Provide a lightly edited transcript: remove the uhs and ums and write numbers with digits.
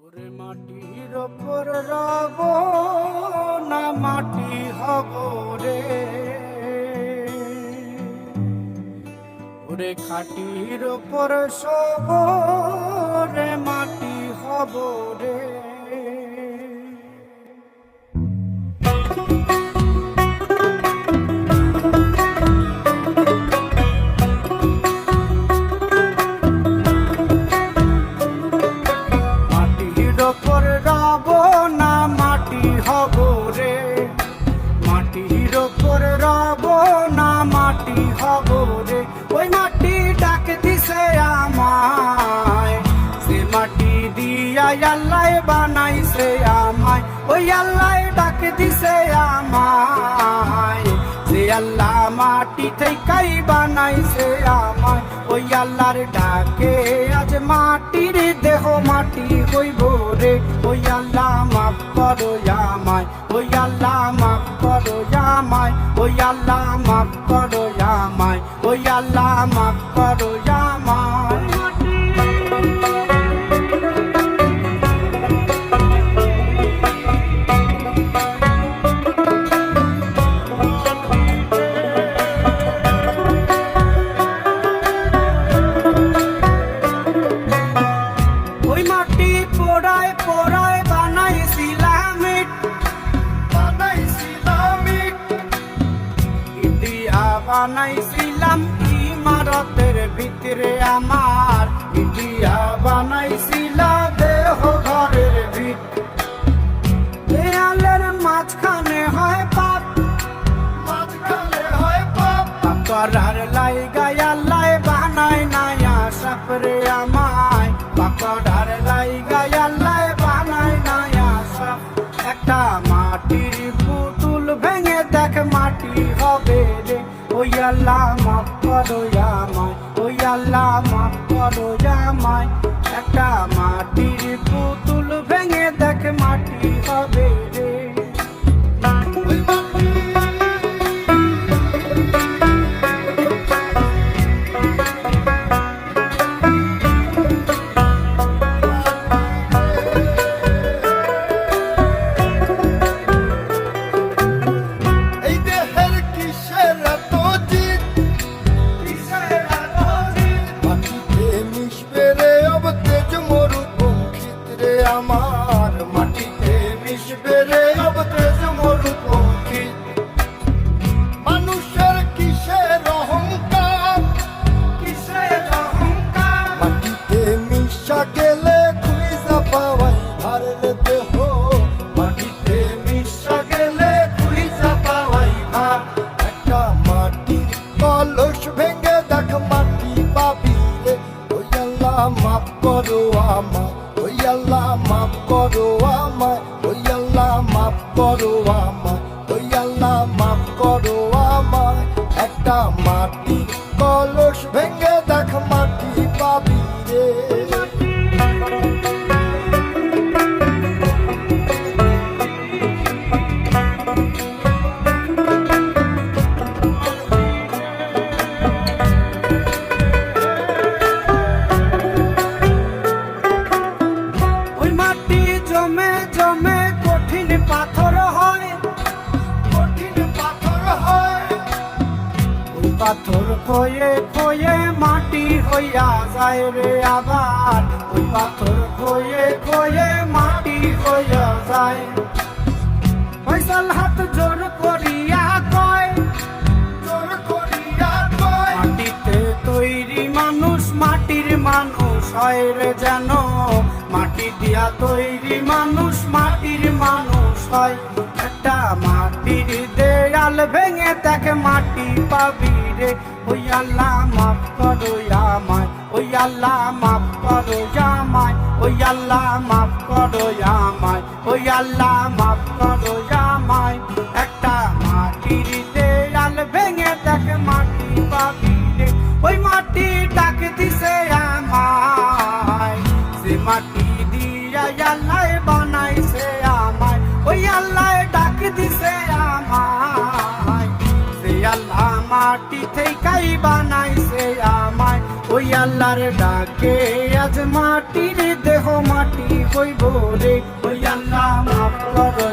ওরে মাটির ওপর রব না মাটি হব রে, ওরে খাটির ওপর সব রে মাটি হব রে। মাটির ওপর রব না মাটি হব রে, ওই মাটি ডাক দিছে আমায়, সে মাটি দিয়া আল্লাহ বানাইছে আমায়, ওই আল্লাহ ডাক দিছে আমায়, সে আল্লাহ মাটি থেকেই বানাইছে আমায়, ওই আল্লাহর ডাকে আজ মাটির দেহ মাটি হইব রে, ওই আল্লাহ মাফ করো আমায়, ওই আল্লাহ মাফ করো আমায়, ওই আল্লাহ মাফ করো আমায়, ওই আল্লাহ মাফ করো আমায়। ওই মাটি পোড়ায় পোড়ায় বানাইছিলাম ইন্ডিয়া, বানাইছিলাম ইমারতের ভিতরে আমার, ইন্ডিয়া বানাইছিলাম দেহ ঘরের ভিত, দেয়ালের মাঝখানে হয় পাপ, মাঝখানে হয় পাপ, পাকড়ার লাইগায় আল্লাহ বানায় নায়া সাপরে আমায়, পাকড়ার লাইগায় আল্লাহ বানায় নায়া সাপ, একটা মাটির পুতুল ভেঙে দেখ মাটি হবে রে, ওই আল্লাহ মাফ করো আমায়, ওই আল্লাহ মাফ করো আমায়, একটা মাটির পুতুল ভেঙে দেখ মাটি হবে রে। আমার মাটিতে মিশবে রে অব তেজ মরুপঙ্খী, মানুষের কিসের অহংকার, কিসের অহংকার, মাটিতে মিশা গেলে খুঁজা পাওয়াই ভারের দেহ, মাটিতে মিশা গেলে খুঁজা পাওয়াই ভার, একটা মাটির কলস ভেঙে দেখ মাটি পাবি রে, ওই আল্লাহ মাফ করো আমায়, ওই আল্লাহ মাফ করো আমায়, ওই আল্লাহ মাফ করো আমায়, ওই আল্লাহ মাফ করো আমায়, একটা মাটির কলস ভেঙে দেখ মাটি পাবি রে। জমে জমে কঠিন পাথর হয়, কঠিন পাথর হয়, ওই পাথর খয়ে খয়ে মাটি হইয়া যায় রে আবার, ওই পাথর খয়ে খয়ে মাটি হইয়া যায়, ফয়সাল হাত জোর করিয়া কয়, জোর করিয়া কয়, মাটিতে তৈরি মানুষ মাটির মানুষ হয় রে যেন, মাটি দিয়া তৈরি মানুষ মাটির মানুষ হয়, একটা মাটির দেয়াল ভেঙে দেখ মাটি পাবি রে, ওই আল্লাহ মাফ করো আমায়, ওই আল্লাহ মাফ করো আমায়, ওই আল্লাহ মাফ করো আমায়, ওই আল্লাহ মাফ করো আমায়, একটা মাটির দেয়াল ভেঙে দেখ মাটি পাবি রে, ওই মাটি ডাক দিছে আমায়, সে মাটি দিয়া আল্লাহ বানাইছে আমায়, ওই আল্লাহ ডাক দিছে আমায়, সে আল্লাহ মাটি থেকেই বানাইছে আমায়, ওই আল্লাহর ডাক থেকে আজ মাটির দেহ মাটি হইব রে। ওই আল্লাহ মাফ করো